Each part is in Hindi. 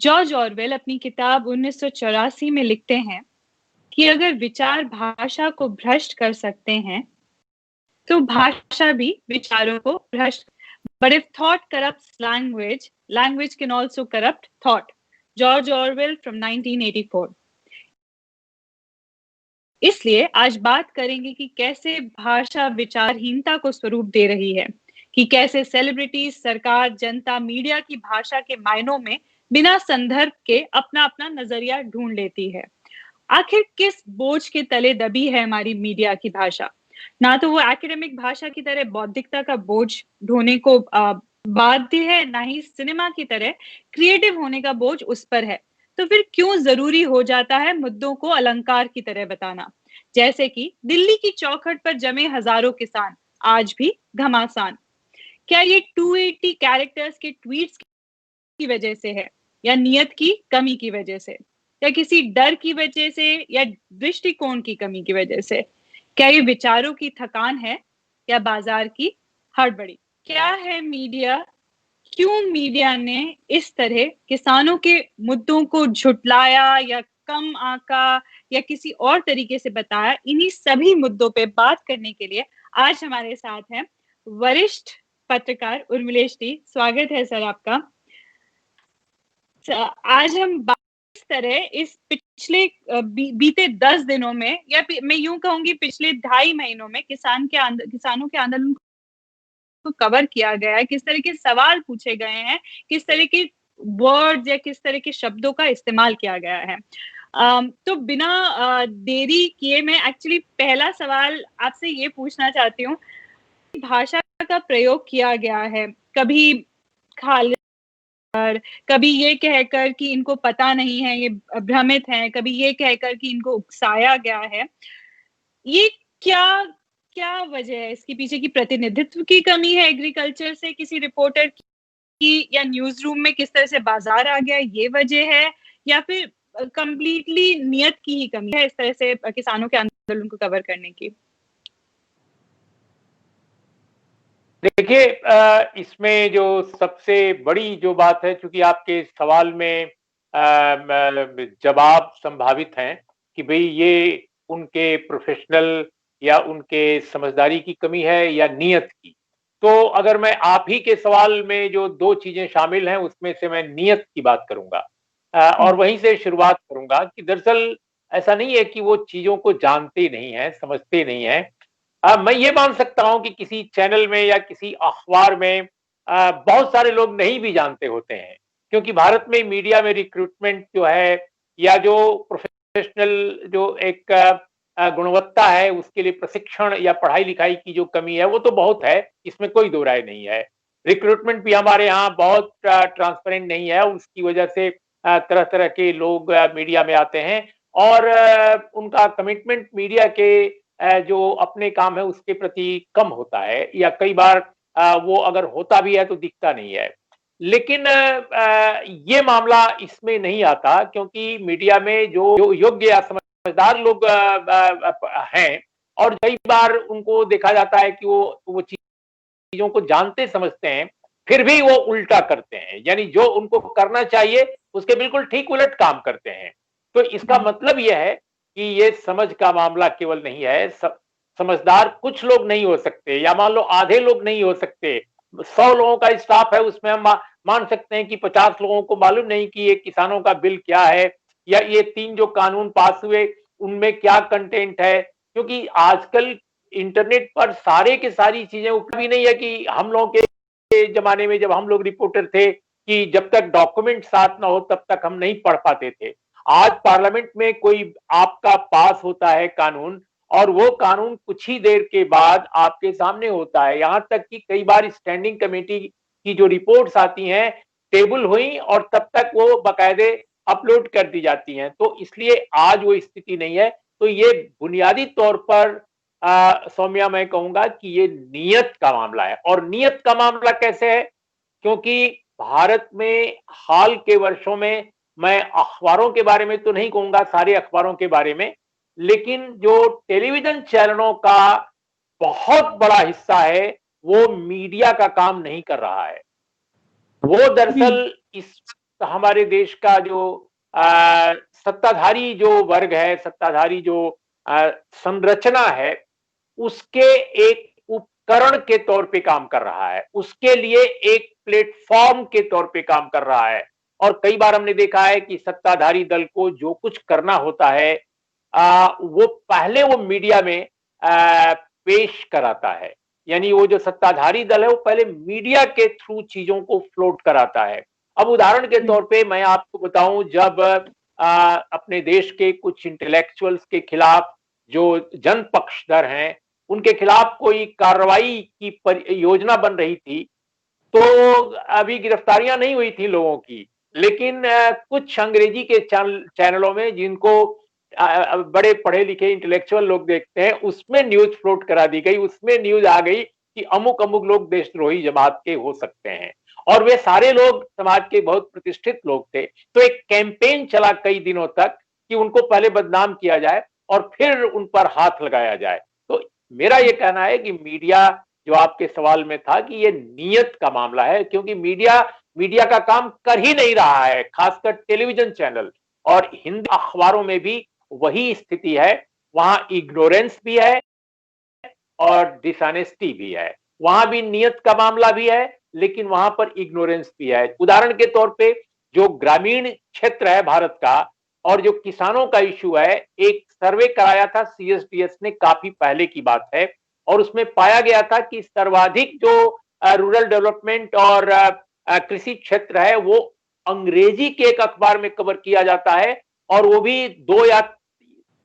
जॉर्ज ऑरवेल अपनी किताब 1984 में लिखते हैं कि अगर विचार भाषा को भ्रष्ट कर सकते हैं, तो भाषा भी विचारों को भ्रष्ट। But if thought corrupts language, language can also corrupt thought. George Orwell from 1984। इसलिए आज बात करेंगे कि कैसे भाषा विचारहीनता को स्वरूप दे रही है, कि कैसे सेलिब्रिटीज, सरकार, जनता मीडिया की भाषा के मायनों में बिना संदर्भ के अपना अपना नजरिया ढूंढ लेती है। आखिर किस बोझ के तले दबी है हमारी मीडिया की भाषा? ना तो वो एकेडमिक भाषा की तरह बौद्धिकता का बोझ ढोने को बाध्य है, ना ही सिनेमा की तरह क्रिएटिव होने का बोझ उस पर है। तो फिर क्यों जरूरी हो जाता है मुद्दों को अलंकार की तरह बताना? जैसे कि दिल्ली की चौखट पर जमे हजारों किसान आज भी घमासान। क्या ये 280 कैरेक्टर्स के ट्वीट्स की वजह से है, या नियत की कमी की वजह से, या किसी डर की वजह से, या दृष्टिकोण की कमी की वजह से? क्या ये विचारों की थकान है, या बाजार की हड़बड़ी? क्या है मीडिया? क्यों मीडिया ने इस तरह किसानों के मुद्दों को झुटलाया या कम आंका या किसी और तरीके से बताया? इन्हीं सभी मुद्दों पे बात करने के लिए आज हमारे साथ हैं वरिष्ठ पत्रकार उर्मिलेश टी। स्वागत है सर आपका। आज हम इस तरह इस पिछले बीते 10 दिनों में, या मैं यूं कहूंगी पिछले 2.5 महीनों में किसानों के आंदोलन को कवर किया गया है, किस तरह के सवाल पूछे गए हैं, किस तरह के वर्ड्स या किस तरह के शब्दों का इस्तेमाल किया गया है। तो बिना देरी किए मैं एक्चुअली पहला सवाल आपसे ये पूछना चाहती हूँ। भाषा का प्रयोग किया गया है, कभी खाल कभी ये कहकर कि इनको पता नहीं है, ये भ्रमित हैं, कभी ये कहकर कि इनको उकसाया गया है। ये क्या क्या वजह है इसके पीछे? की प्रतिनिधित्व की कमी है एग्रीकल्चर से किसी रिपोर्टर की, या न्यूज रूम में किस तरह से बाजार आ गया ये वजह है, या फिर कंप्लीटली नियत की ही कमी है इस तरह से किसानों के आंदोलन को कवर करने की? देखिए, इसमें जो सबसे बड़ी जो बात है, चूंकि आपके सवाल में जवाब संभावित हैं कि भाई ये उनके प्रोफेशनल या उनके समझदारी की कमी है या नियत की। तो अगर मैं आप ही के सवाल में जो दो चीजें शामिल हैं उसमें से मैं नियत की बात करूंगा, और वहीं से शुरुआत करूंगा कि दरअसल ऐसा नहीं है कि वो चीजों को जानते नहीं है, समझते नहीं है। मैं ये मान सकता हूं कि किसी चैनल में या किसी अखबार में बहुत सारे लोग नहीं भी जानते होते हैं, क्योंकि भारत में मीडिया में रिक्रूटमेंट जो है या जो प्रोफेशनल जो एक गुणवत्ता है उसके लिए प्रशिक्षण या पढ़ाई लिखाई की जो कमी है वो तो बहुत है, इसमें कोई दो राय नहीं है। रिक्रूटमेंट भी हमारे यहाँ बहुत ट्रांसपेरेंट नहीं है, उसकी वजह से तरह तरह के लोग मीडिया में आते हैं और उनका कमिटमेंट मीडिया के जो अपने काम है उसके प्रति कम होता है, या कई बार वो अगर होता भी है तो दिखता नहीं है। लेकिन ये मामला इसमें नहीं आता, क्योंकि मीडिया में जो योग्य या समझदार लोग हैं, और कई बार उनको देखा जाता है कि वो चीजों को जानते समझते हैं, फिर भी वो उल्टा करते हैं, यानी जो उनको करना चाहिए उसके बिल्कुल ठीक उलट काम करते हैं। तो इसका मतलब यह है कि ये समझ का मामला केवल नहीं है। समझदार कुछ लोग नहीं हो सकते, या मान लो आधे लोग नहीं हो सकते। 100 लोगों का स्टाफ है, उसमें हम मान सकते हैं कि 50 लोगों को मालूम नहीं कि ये किसानों का बिल क्या है, या ये 3 जो कानून पास हुए उनमें क्या कंटेंट है। क्योंकि आजकल इंटरनेट पर सारे के सारी चीजें भी नहीं है कि हम लोगों के जमाने में जब हम लोग रिपोर्टर थे कि जब तक डॉक्यूमेंट साथ ना हो तब तक हम नहीं पढ़ पाते थे। आज पार्लियामेंट में कोई आपका पास होता है कानून, और वो कानून कुछ ही देर के बाद आपके सामने होता है। यहाँ तक कि कई बार स्टैंडिंग कमेटी की जो रिपोर्ट्स आती हैं टेबल हुई और तब तक वो बाकायदे अपलोड कर दी जाती हैं। तो इसलिए आज वो स्थिति नहीं है। तो ये बुनियादी तौर पर सौम्या मैं कहूंगा कि ये नीयत का मामला है। और नीयत का मामला कैसे है? क्योंकि भारत में हाल के वर्षों में, मैं अखबारों के बारे में तो नहीं कहूंगा, सारे अखबारों के बारे में, लेकिन जो टेलीविजन चैनलों का बहुत बड़ा हिस्सा है वो मीडिया का काम नहीं कर रहा है। वो दरअसल इस हमारे देश का जो सत्ताधारी जो वर्ग है, सत्ताधारी जो संरचना है, उसके एक उपकरण के तौर पे काम कर रहा है, उसके लिए एक प्लेटफॉर्म के तौर पे काम कर रहा है। और कई बार हमने देखा है कि सत्ताधारी दल को जो कुछ करना होता है वो पहले वो मीडिया में पेश कराता है। यानी वो जो सत्ताधारी दल है वो पहले मीडिया के थ्रू चीजों को फ्लोट कराता है। अब उदाहरण के तौर पे मैं आपको बताऊं, जब अपने देश के कुछ इंटेलेक्चुअल्स के खिलाफ जो जन पक्षधर हैं उनके खिलाफ कोई कार्रवाई की योजना बन रही थी, तो अभी गिरफ्तारियां नहीं हुई थी लोगों की, लेकिन कुछ अंग्रेजी के चैनलों में जिनको बड़े पढ़े लिखे इंटेलेक्चुअल लोग देखते हैं, उसमें न्यूज फ्लोट करा दी गई। उसमें न्यूज आ गई कि अमुक अमुक लोग देशद्रोही जमात के हो सकते हैं, और वे सारे लोग समाज के बहुत प्रतिष्ठित लोग थे। तो एक कैंपेन चला कई दिनों तक कि उनको पहले बदनाम किया जाए और फिर उन पर हाथ लगाया जाए। तो मेरा यह कहना है कि मीडिया, जो आपके सवाल में था कि ये नीयत का मामला है, क्योंकि मीडिया का काम कर ही नहीं रहा है, खासकर टेलीविजन चैनल। और हिंदी अखबारों में भी वही स्थिति है। वहां इग्नोरेंस भी है और डिसऑनेस्टी भी है। वहां भी नियत का मामला भी है, लेकिन वहां पर इग्नोरेंस भी है। उदाहरण के तौर पे जो ग्रामीण क्षेत्र है भारत का और जो किसानों का इशू है, एक सर्वे कराया था सीएसडीएस ने, काफी पहले की बात है, और उसमें पाया गया था कि सर्वाधिक जो रूरल डेवलपमेंट और कृषि क्षेत्र है वो अंग्रेजी के एक अखबार में कवर किया जाता है, और वो भी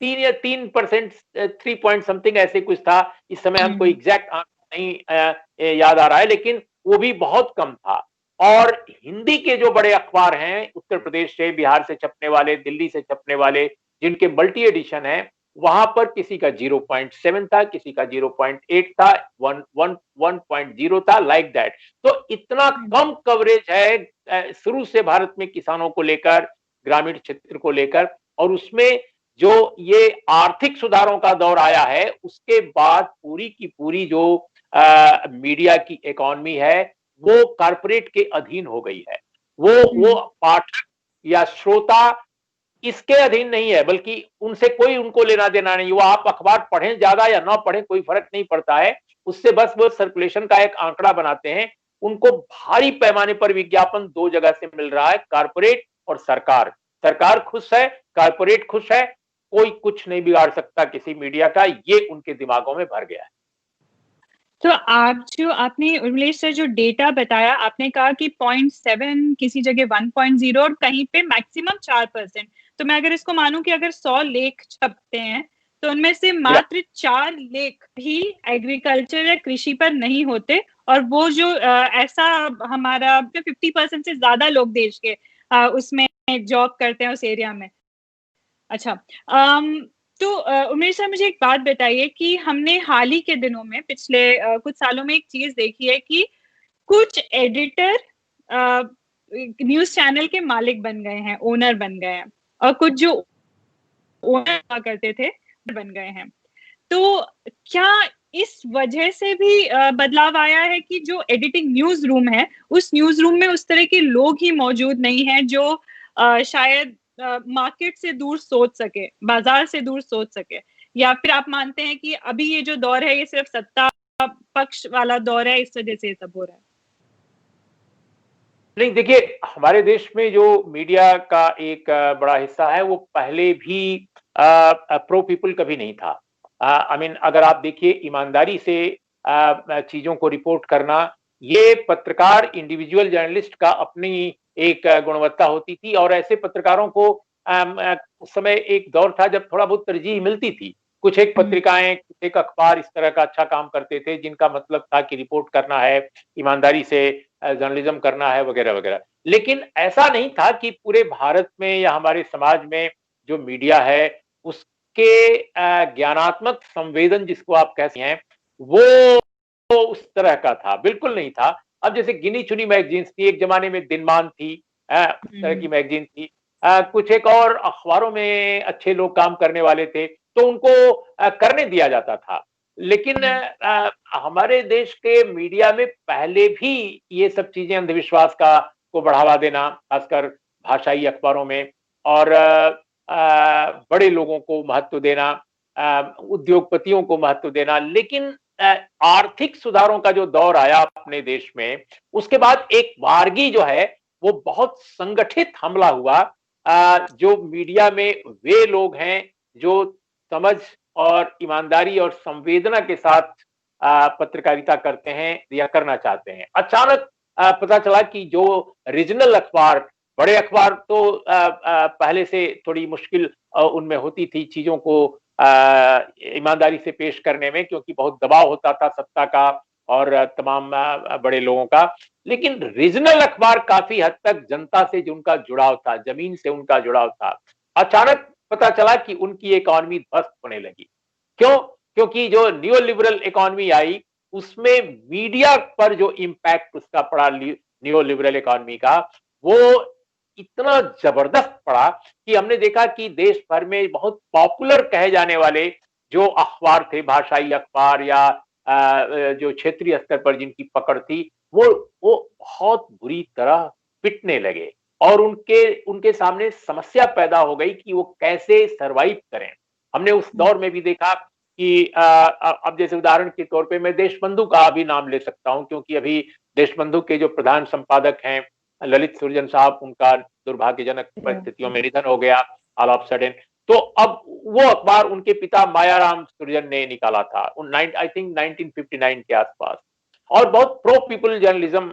3%, 3 पॉइंट समथिंग ऐसे कुछ था। इस समय हमको एग्जैक्ट आंकड़ा नहीं याद आ रहा है, लेकिन वो भी बहुत कम था। और हिंदी के जो बड़े अखबार हैं, उत्तर प्रदेश से, बिहार से छपने वाले, दिल्ली से छपने वाले, जिनके मल्टी एडिशन है, वहां पर किसी का 0.7 था, किसी का 0.8 था, 1.0 था, लाइक दैट। तो इतना कम कवरेज है शुरू से भारत में किसानों को लेकर, ग्रामीण क्षेत्र को लेकर। और उसमें जो ये आर्थिक सुधारों का दौर आया है, उसके बाद पूरी की पूरी जो मीडिया की इकोनॉमी है वो कारपोरेट के अधीन हो गई है। वो पाठक या श्रोता इसके अधीन नहीं है, बल्कि उनसे कोई उनको लेना देना नहीं। वो आप अखबार पढ़ें ज्यादा या ना पढ़ें, कोई फर्क नहीं पड़ता है उससे। बस वो सर्कुलेशन का एक आंकड़ा बनाते हैं। उनको भारी पैमाने पर विज्ञापन दो जगह से मिल रहा है, कारपोरेट और सरकार। सरकार खुश है, कारपोरेट खुश है, कोई कुछ नहीं बिगाड़ सकता किसी मीडिया का, ये उनके दिमागों में भर गया है। तो आपने उर्मिलेश सर जो डेटा बताया, आपने कहा कि 0.7, किसी जगह 1.0 और कहीं पे मैक्सिमम 4%। तो मैं अगर इसको मानूं कि अगर 100 लेख छपते हैं तो उनमें से मात्र 4 लेख भी एग्रीकल्चर या कृषि पर नहीं होते, और वो जो ऐसा हमारा 50% से ज्यादा लोग देश के उसमें जॉब करते हैं उस एरिया में। अच्छा, तो उमेश सर, मुझे एक बात बताइए कि हमने हाल ही के दिनों में, पिछले कुछ सालों में एक चीज देखी है कि कुछ एडिटर न्यूज चैनल के मालिक बन गए हैं, ओनर बन गए हैं, और कुछ जो ओनर करते थे बन गए हैं। तो क्या इस वजह से भी बदलाव आया है कि जो एडिटिंग न्यूज रूम है, उस न्यूज रूम में उस तरह के लोग ही मौजूद नहीं हैं जो शायद मार्केट से दूर सोच सके, बाजार से दूर सोच सके? या फिर आप मानते हैं कि अभी ये जो दौर है ये सिर्फ सत्ता पक्ष वाला दौर है, इस वजह से ये सब हो रहा है? नहीं, देखिए, हमारे देश में जो मीडिया का एक बड़ा हिस्सा है वो पहले भी प्रो पीपल कभी नहीं था। आई मीन, अगर आप देखिए, ईमानदारी से चीजों को रिपोर्ट करना, ये पत्रकार, इंडिविजुअल जर्नलिस्ट का अपनी एक गुणवत्ता होती थी। और ऐसे पत्रकारों को उस समय एक दौर था जब थोड़ा बहुत तरजीह मिलती थी। कुछ एक पत्रिकाएं, कुछ एक अखबार इस तरह का अच्छा काम करते थे जिनका मतलब था कि रिपोर्ट करना है, ईमानदारी से जर्नलिज्म करना है, वगैरह वगैरह। लेकिन ऐसा नहीं था कि पूरे भारत में या हमारे समाज में जो मीडिया है उसके ज्ञानात्मक संवेदन जिसको आप कहते हैं वो उस तरह का था, बिल्कुल नहीं था। अब जैसे गिनी चुनी मैगजीन्स थी, एक जमाने में दिनमान थी, उस तरह की मैगजीन थी। कुछ एक और अखबारों में अच्छे लोग काम करने वाले थे तो उनको करने दिया जाता था। लेकिन हमारे देश के मीडिया में पहले भी ये सब चीजें, अंधविश्वास का को बढ़ावा देना, खासकर भाषाई अखबारों में, और बड़े लोगों को महत्व देना, उद्योगपतियों को महत्व देना। लेकिन आर्थिक सुधारों का जो दौर आया अपने देश में, उसके बाद एक वारगी जो है वो बहुत संगठित हमला हुआ। जो मीडिया में वे लोग हैं जो समझ और ईमानदारी और संवेदना के साथ पत्रकारिता करते हैं या करना चाहते हैं। अचानक पता चला कि जो रीजनल अखबार, बड़े अखबार तो पहले से थोड़ी मुश्किल उनमें होती थी चीजों को ईमानदारी से पेश करने में, क्योंकि बहुत दबाव होता था सत्ता का और तमाम बड़े लोगों का। लेकिन रीजनल अखबार काफी हद तक जनता से जो उनका जुड़ाव था, जमीन से उनका जुड़ाव था, अचानक पता चला कि उनकी इकॉनमी ध्वस्त होने लगी। क्यों? क्योंकि जो न्यू लिबरल इकॉनमी आई उसमें मीडिया पर जो इम्पैक्ट उसका पड़ा न्यू लिबरल इकॉनमी का, वो इतना जबरदस्त पड़ा कि हमने देखा कि देश भर में बहुत पॉपुलर कहे जाने वाले जो अखबार थे, भाषाई अखबार या जो क्षेत्रीय स्तर पर जिनकी पकड़ थी, वो बहुत बुरी तरह पिटने लगे और उनके उनके सामने समस्या पैदा हो गई कि वो कैसे सरवाइव करें। हमने उस दौर में भी देखा कि अब जैसे उदाहरण के तौर पे मैं देशबंधु का भी नाम ले सकता हूं, क्योंकि अभी देशबंधु के जो प्रधान संपादक हैं ललित सुरजन साहब, उनका दुर्भाग्यजनक परिस्थितियों में निधन हो गया ऑल ऑफ सडन। तो अब वो अखबार उनके पिता मायाराम सुरजन ने निकाला था आई थिंक 1959 के आसपास, और बहुत प्रो पीपल जर्नलिज्म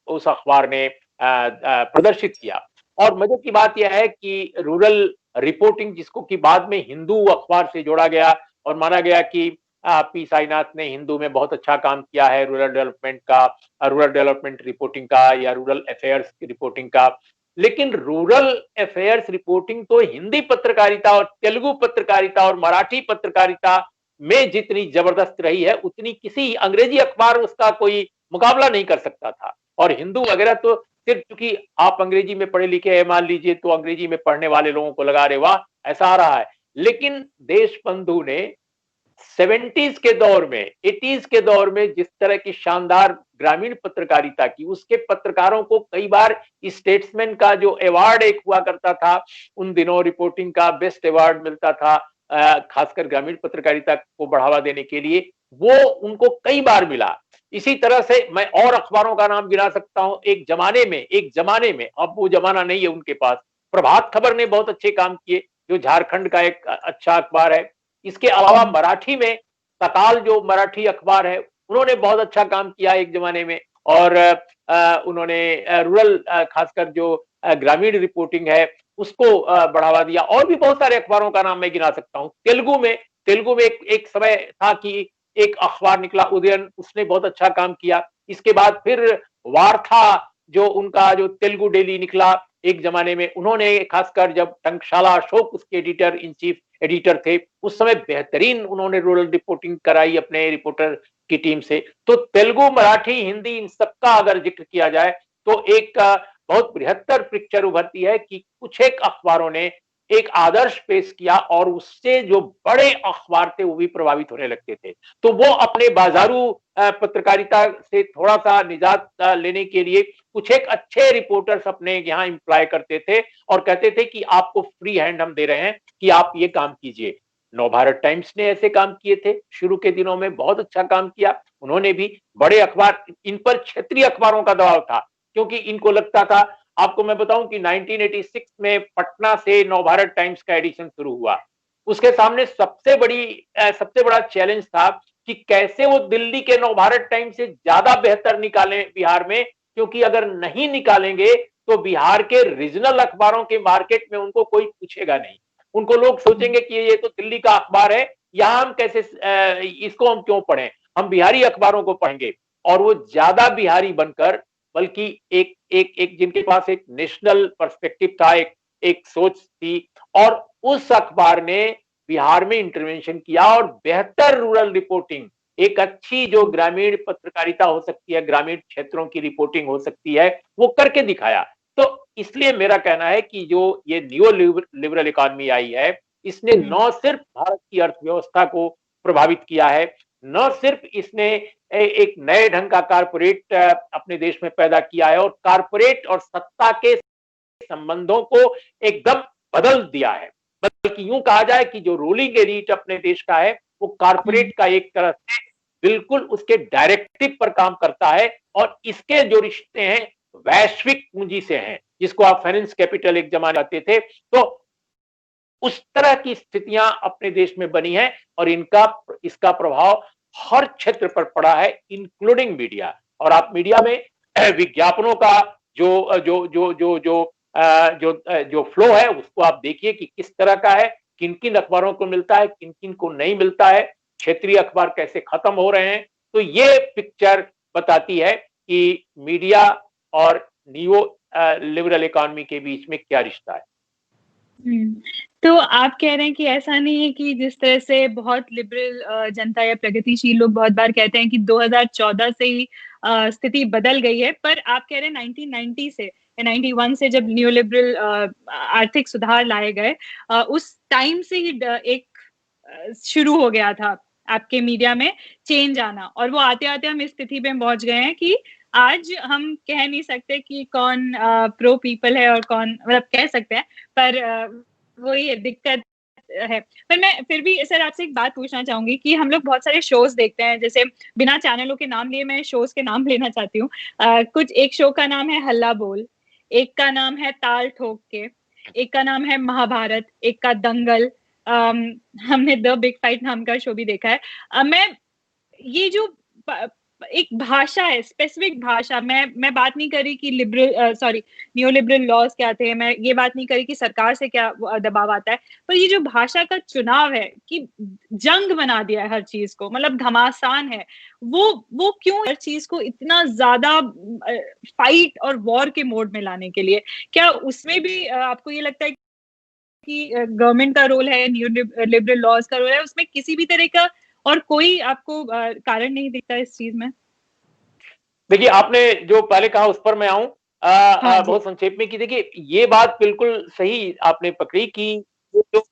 उस अखबार ने प्रदर्शित किया। और मजे की बात यह है कि रूरल रिपोर्टिंग, जिसको कि बाद में हिंदू अखबार से जोड़ा गया और माना गया कि पी साईनाथ ने हिंदू में बहुत अच्छा काम किया है रूरल डेवलपमेंट का, रूरल डेवलपमेंट रिपोर्टिंग का या रूरल अफेयर्स की रिपोर्टिंग का। लेकिन रूरल अफेयर्स रिपोर्टिंग तो हिंदी पत्रकारिता और तेलुगु पत्रकारिता और मराठी पत्रकारिता में जितनी जबरदस्त रही है, उतनी किसी अंग्रेजी अखबार उसका कोई मुकाबला नहीं कर सकता था। और हिंदू वगैरह तो सिर्फ चूंकि आप अंग्रेजी में पढ़े लिखे हैं मान लीजिए, तो अंग्रेजी में पढ़ने वाले लोगों को लगा रहे वाह ऐसा आ रहा है। लेकिन देशबंधु ने 70s के दौर में, 80s के दौर में जिस तरह की शानदार ग्रामीण पत्रकारिता की, उसके पत्रकारों को कई बार स्टेट्समैन का जो अवार्ड एक हुआ करता था उन दिनों, रिपोर्टिंग का बेस्ट अवार्ड मिलता था खासकर ग्रामीण पत्रकारिता को बढ़ावा देने के लिए, वो उनको कई बार मिला। इसी तरह से मैं और अखबारों का नाम गिना सकता हूं। एक जमाने में, अब वो जमाना नहीं है उनके पास, प्रभात खबर ने बहुत अच्छे काम किए, जो झारखंड का एक अच्छा अखबार है। इसके अलावा मराठी में सकाल जो मराठी अखबार है, उन्होंने बहुत अच्छा काम किया एक जमाने में, और उन्होंने रूरल खासकर जो ग्रामीण रिपोर्टिंग है उसको बढ़ावा दिया। और भी बहुत सारे अखबारों का नाम मैं गिना सकता हूँ। तेलुगु में एक समय था कि एक अखबार निकला उदयन, उसने बहुत अच्छा काम किया। इसके बाद फिर वार्ता जो उनका जो तेलुगु डेली निकला एक जमाने में, उन्होंने खासकर जब टंकशाला अशोक उसके एडिटर इन चीफ एडिटर थे, उस समय बेहतरीन उन्होंने रूरल रिपोर्टिंग कराई अपने रिपोर्टर की टीम से। तो तेलुगु, मराठी, हिंदी, इन सबका अगर जिक्र किया जाए तो एक बहुत बृहत्तर पिक्चर उभरती है कि कुछ एक अखबारों ने एक आदर्श पेश किया और उससे जो बड़े अखबार थे वो भी प्रभावित होने लगते थे। तो वो अपने बाजारू पत्रकारिता से थोड़ा सा निजात लेने के लिए कुछ एक अच्छे रिपोर्टर्स अपने यहाँ इम्प्लॉय करते थे और कहते थे कि आपको फ्री हैंड हम दे रहे हैं कि आप ये काम कीजिए। नवभारत टाइम्स ने ऐसे काम किए थे शुरू के दिनों में, बहुत अच्छा काम किया उन्होंने भी। बड़े अखबार, इन पर क्षेत्रीय अखबारों का दबाव था क्योंकि इनको लगता था, आपको मैं बताऊं कि 1986 में पटना से नवभारत टाइम्स का एडिशन शुरू हुआ। उसके सामने सबसे बड़ा चैलेंज था कि कैसे वो दिल्ली के नवभारत टाइम्स से ज्यादा बेहतर निकालें बिहार में, क्योंकि अगर नहीं निकालेंगे तो बिहार के रीजनल अखबारों के मार्केट में उनको कोई पूछेगा नहीं। उनको लोग सोचेंगे कि ये तो दिल्ली का अखबार है, यहाँ हम कैसे इसको हम क्यों पढ़ें, हम बिहारी अखबारों को पढ़ेंगे। और वो ज्यादा बिहारी बनकर, बल्कि एक एक एक जिनके पास एक नेशनल पर्सपेक्टिव था, एक सोच थी, और उस अखबार ने बिहार में इंटरवेंशन किया और बेहतर रूरल रिपोर्टिंग, एक अच्छी जो ग्रामीण पत्रकारिता हो सकती है, ग्रामीण क्षेत्रों की रिपोर्टिंग हो सकती है, वो करके दिखाया। तो इसलिए मेरा कहना है कि जो ये नियो लिबरल इकोनॉमी आई है, इसने न सिर्फ भारत की अर्थव्यवस्था को प्रभावित किया है, न सिर्फ इसने एक नए ढंग का कारपोरेट अपने देश में पैदा किया है, और कारपोरेट और सत्ता के संबंधों को एकदम बदल दिया है, बल्कि यूं कहा जाए कि जो रूलिंग एलीट अपने देश का है, वो कारपोरेट का एक तरह से बिल्कुल उसके डायरेक्टिव पर काम करता है, और इसके जो रिश्ते हैं वैश्विक पूंजी से हैं, जिसको आप फाइनेंस कैपिटल एक जमाने आते थे। तो उस तरह की स्थितियां अपने देश में बनी हैं, और इसका प्रभाव हर क्षेत्र पर पड़ा है, इंक्लूडिंग मीडिया। और आप मीडिया में विज्ञापनों का जो जो जो जो जो जो जो फ्लो है, उसको आप देखिए कि किस तरह का है, किन किन अखबारों को मिलता है, किन किन को नहीं मिलता है, क्षेत्रीय अखबार कैसे खत्म हो रहे हैं। तो ये पिक्चर बताती है कि मीडिया और नियो लिबरल इकोनॉमी के बीच में क्या रिश्ता है। तो आप कह रहे हैं कि ऐसा नहीं है कि जिस तरह से बहुत लिबरल जनता या प्रगतिशील लोग बहुत बार कहते हैं कि 2014 से ही स्थिति बदल गई है, पर आप कह रहे हैं 1990 से या 91 से जब न्यू लिबरल आर्थिक सुधार लाए गए, उस टाइम से ही एक शुरू हो गया था आपके मीडिया में चेंज आना, और वो आते आते हम इस स्थिति पे पहुंच गए हैं कि आज हम कह नहीं सकते कि कौन प्रो पीपल है और कौन, मतलब कह सकते हैं, पर वो ये दिक्कत है। पर मैं फिर भी सर आपसे एक बात पूछना चाहूंगी कि हम लोग बहुत सारे शोज देखते हैं, जैसे बिना चैनलों के नाम लिए मैं शोज के नाम लेना चाहती हूँ। कुछ एक शो का नाम है हल्ला बोल, एक का नाम है ताल ठोक के, एक का नाम है महाभारत, एक का दंगल, हमने द बिग फाइट नाम का शो भी देखा है। मैं ये जो एक भाषा है, स्पेसिफिक भाषा, मैं बात नहीं करी कि लिबरल न्यू लिबरल लॉज क्या थे, मैं ये बात नहीं करी कि सरकार से क्या दबाव आता है, पर ये जो भाषा का चुनाव है कि जंग बना दिया है हर चीज को, मतलब घमासान है, वो क्यों हर चीज को इतना ज्यादा फाइट और वॉर के मोड में लाने के लिए, क्या उसमें भी आपको ये लगता है कि गवर्नमेंट का रोल है, न्यू लिबरल लॉज का रोल है, उसमें किसी भी तरह का और कोई आपको कारण नहीं दिखता इस चीज में? देखिए, आपने जो पहले कहा उस पर मैं आऊं बहुत संक्षेप में कि देखिए, ये बात बिल्कुल सही आपने पकड़ी कि ये जो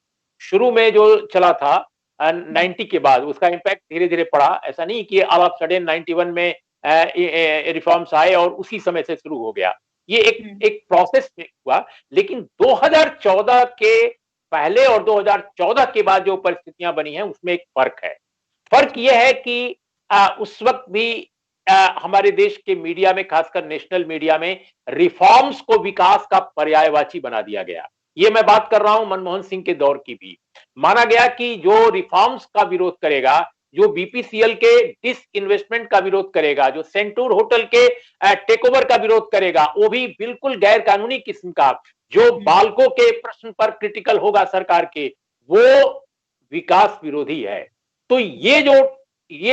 शुरू में जो चला था 90 के बाद, उसका इम्पैक्ट धीरे धीरे पड़ा। ऐसा नहीं कि ऑल ऑफ सडन 91 में रिफॉर्म्स आए और उसी समय से शुरू हो गया, ये एक प्रोसेस में हुआ। लेकिन 2014 के पहले और 2014 के बाद जो परिस्थितियां बनी हैं, उसमें एक फर्क है। फर्क यह है कि उस वक्त भी हमारे देश के मीडिया में, खासकर नेशनल मीडिया में, रिफॉर्म्स को विकास का पर्यायवाची बना दिया गया। ये मैं बात कर रहा हूं मनमोहन सिंह के दौर की भी। माना गया कि जो रिफॉर्म्स का विरोध करेगा, जो बीपीसीएल के डिस इन्वेस्टमेंट का विरोध करेगा, जो सेंटूर होटल के टेक ओवर का विरोध करेगा, वो भी बिल्कुल गैर कानूनी किस्म का, जो बालकों के प्रश्न पर क्रिटिकल होगा सरकार के, वो विकास विरोधी है। तो ये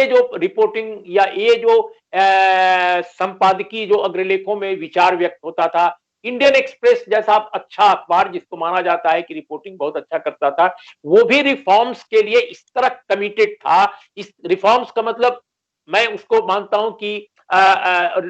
जो रिपोर्टिंग या ये जो संपादकीय जो अग्रलेखों में विचार व्यक्त होता था, इंडियन एक्सप्रेस जैसा अच्छा अखबार जिसको माना जाता है कि रिपोर्टिंग बहुत अच्छा करता था, वो भी रिफॉर्म्स के लिए इस तरह कमिटेड था। इस रिफॉर्म्स का मतलब, मैं उसको मानता हूं कि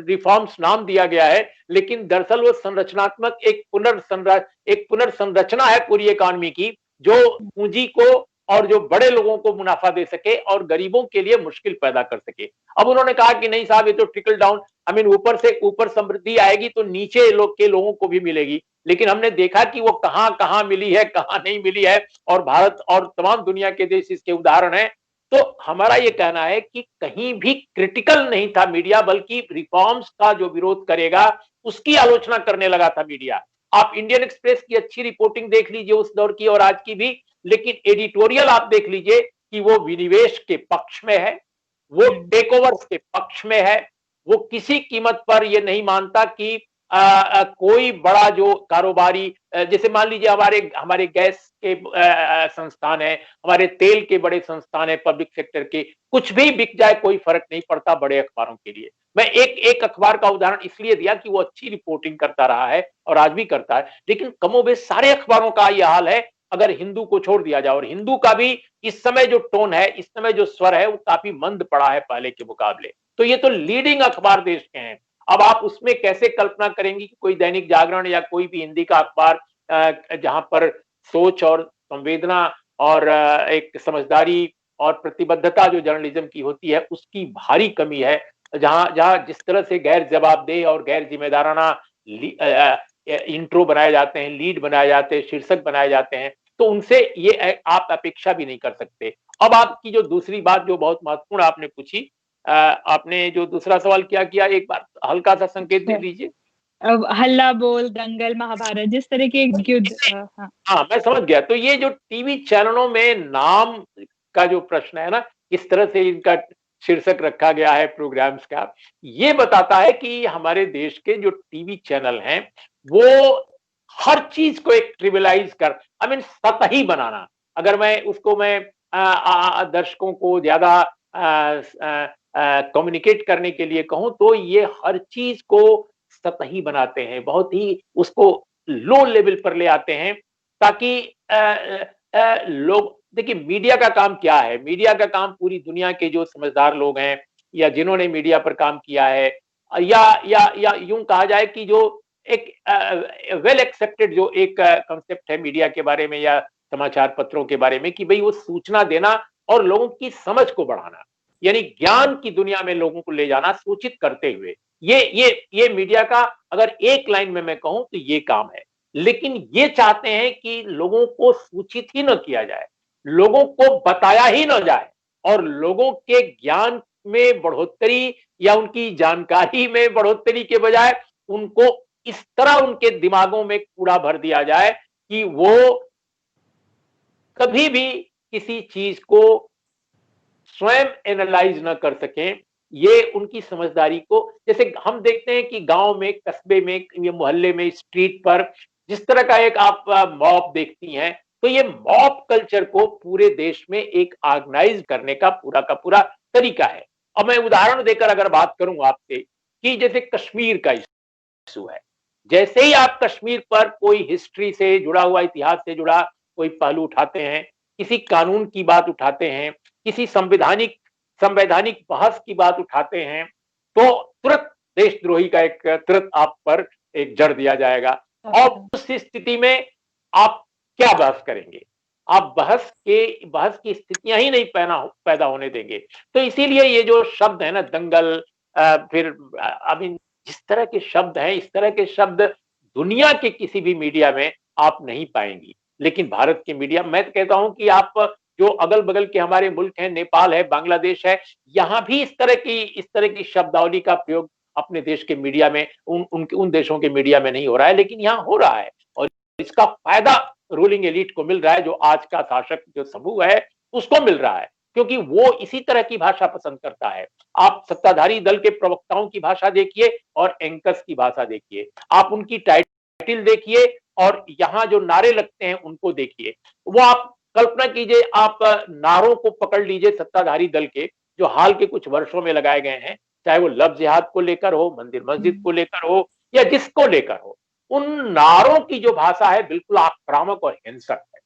रिफॉर्म्स नाम दिया गया है, लेकिन दरअसल वो संरचनात्मक एक पुनर्संरचना है पूरी इकॉनमी की, जो पूंजी को और जो बड़े लोगों को मुनाफा दे सके और गरीबों के लिए मुश्किल पैदा कर सके। अब उन्होंने कहा कि नहीं साहब, ये तो ट्रिकल डाउन, ऊपर से ऊपर समृद्धि आएगी तो नीचे लोगों को भी मिलेगी। लेकिन हमने देखा कि वो कहां कहां मिली है, कहां नहीं मिली है, और भारत और तमाम दुनिया के देश इसके उदाहरण हैं। तो हमारा ये कहना है कि कहीं भी क्रिटिकल नहीं था मीडिया, बल्कि रिफॉर्म्स का जो विरोध करेगा उसकी आलोचना करने लगा था मीडिया। आप इंडियन एक्सप्रेस की अच्छी रिपोर्टिंग देख लीजिए उस दौर की और आज की भी, लेकिन एडिटोरियल आप देख लीजिए कि वो विनिवेश के पक्ष में है, वो टेक ओवर्स के पक्ष में है, वो किसी कीमत पर ये नहीं मानता कि कोई बड़ा जो कारोबारी जैसे मान लीजिए हमारे हमारे गैस के संस्थान है, हमारे तेल के बड़े संस्थान है पब्लिक सेक्टर के, कुछ भी बिक जाए कोई फर्क नहीं पड़ता बड़े अखबारों के लिए। मैं एक एक अखबार का उदाहरण इसलिए दिया कि वो अच्छी रिपोर्टिंग करता रहा है और आज भी करता है, लेकिन कमोबेश सारे अखबारों का यह हाल है अगर हिंदू को छोड़ दिया जाए। और हिंदू का भी इस समय जो टोन है, इस समय जो स्वर है, वो काफी मंद पड़ा है पहले के मुकाबले। तो ये तो लीडिंग अखबार देश के हैं। अब आप उसमें कैसे कल्पना करेंगी कि कोई दैनिक जागरण या कोई भी हिंदी का अखबार जहां पर सोच और संवेदना और एक समझदारी और प्रतिबद्धता जो जर्नलिज्म की होती है उसकी भारी कमी है, जहां जहां जिस तरह से गैर जवाबदेह और गैर जिम्मेदाराना इंट्रो बनाए जाते हैं, लीड बनाए जाते हैं, शीर्षक बनाए जाते हैं, तो उनसे ये आप अपेक्षा भी नहीं कर सकते। अब आपकी जो दूसरी बात जो बहुत महत्वपूर्ण आपने पूछी, आपने जो दूसरा सवाल क्या किया, एक बार हल्का सा संकेत दे दीजिए। अब हल्ला बोल, दंगल, महाभारत, जिस तरह के युद्ध। हाँ हाँ, मैं समझ गया। तो ये जो टीवी चैनलों में नाम का जो प्रश्न है ना, किस तरह से इनका शीर्षक रखा गया है प्रोग्राम्स का, ये बताता है कि हमारे देश के जो टीवी चैनल हैं, वो हर चीज को एक ट्रिविलाइज कर आई मीन सतही बनाना। अगर मैं उसको मैं दर्शकों को ज्यादा कम्युनिकेट करने के लिए कहूं तो ये हर चीज को सतही बनाते हैं, बहुत ही उसको लो लेवल पर ले आते हैं ताकि लोग देखिए मीडिया का काम क्या है। मीडिया का काम पूरी दुनिया के जो समझदार लोग हैं या जिन्होंने मीडिया पर काम किया है या यूं कहा जाए कि जो एक वेल एक्सेप्टेड जो एक कंसेप्ट है मीडिया के बारे में या समाचार पत्रों के बारे में कि भाई वो सूचना देना और लोगों की समझ को बढ़ाना, यानी ज्ञान की दुनिया में लोगों को ले जाना सूचित करते हुए, ये मीडिया का अगर एक लाइन में मैं कहूं तो ये काम है। लेकिन ये चाहते हैं कि लोगों को सूचित ही न किया जाए, लोगों को बताया ही न जाए और लोगों के ज्ञान में बढ़ोतरी या उनकी जानकारी में बढ़ोतरी के बजाय उनको इस तरह उनके दिमागों में कूड़ा भर दिया जाए कि वो कभी भी किसी चीज को स्वयं एनालाइज न कर सकें। ये उनकी समझदारी को, जैसे हम देखते हैं कि गांव में, कस्बे में, ये मोहल्ले में, स्ट्रीट पर जिस तरह का एक आप मॉब देखती हैं, तो ये मॉब कल्चर को पूरे देश में एक ऑर्गेनाइज करने का पूरा तरीका है। अब मैं उदाहरण देकर अगर बात करूं आपसे कि जैसे कश्मीर का इशू है, जैसे ही आप कश्मीर पर कोई हिस्ट्री से जुड़ा हुआ, इतिहास से जुड़ा कोई पहलू उठाते हैं, किसी कानून की बात उठाते हैं, किसी संवैधानिक बहस की बात उठाते हैं, तो तुरंत देशद्रोही का एक तुरंत आप पर एक जड़ दिया जाएगा। और उस स्थिति में आप क्या बहस करेंगे? आप बहस की स्थितियां ही नहीं पैदा होने देंगे। तो इसीलिए ये जो शब्द है ना, दंगल, फिर अभी जिस तरह के शब्द हैं, इस तरह के शब्द दुनिया के किसी भी मीडिया में आप नहीं पाएंगी। लेकिन भारत के मीडिया, मैं तो कहता हूं कि आप जो अगल बगल के हमारे मुल्क हैं, नेपाल है, बांग्लादेश है, यहां भी इस तरह की शब्दावली का प्रयोग अपने देश के मीडिया में उन देशों के मीडिया में नहीं हो रहा है, लेकिन यहां हो रहा है। और इसका फायदा रूलिंग एलिट को मिल रहा है, जो आज का शासक जो समूह है उसको मिल रहा है, क्योंकि वो इसी तरह की भाषा पसंद करता है। आप सत्ताधारी दल के प्रवक्ताओं की भाषा देखिए और एंकर्स की भाषा देखिए, आप उनकी टाइटल देखिए और यहाँ जो नारे लगते हैं उनको देखिए। वो आप कल्पना कीजिए, आप नारों को पकड़ लीजिए सत्ताधारी दल के, जो हाल के कुछ वर्षों में लगाए गए हैं, चाहे वो लव जिहाद को लेकर हो, मंदिर मस्जिद को लेकर हो या जिसको लेकर हो, उन नारों की जो भाषा है बिल्कुल आक्रामक और हिंसक है।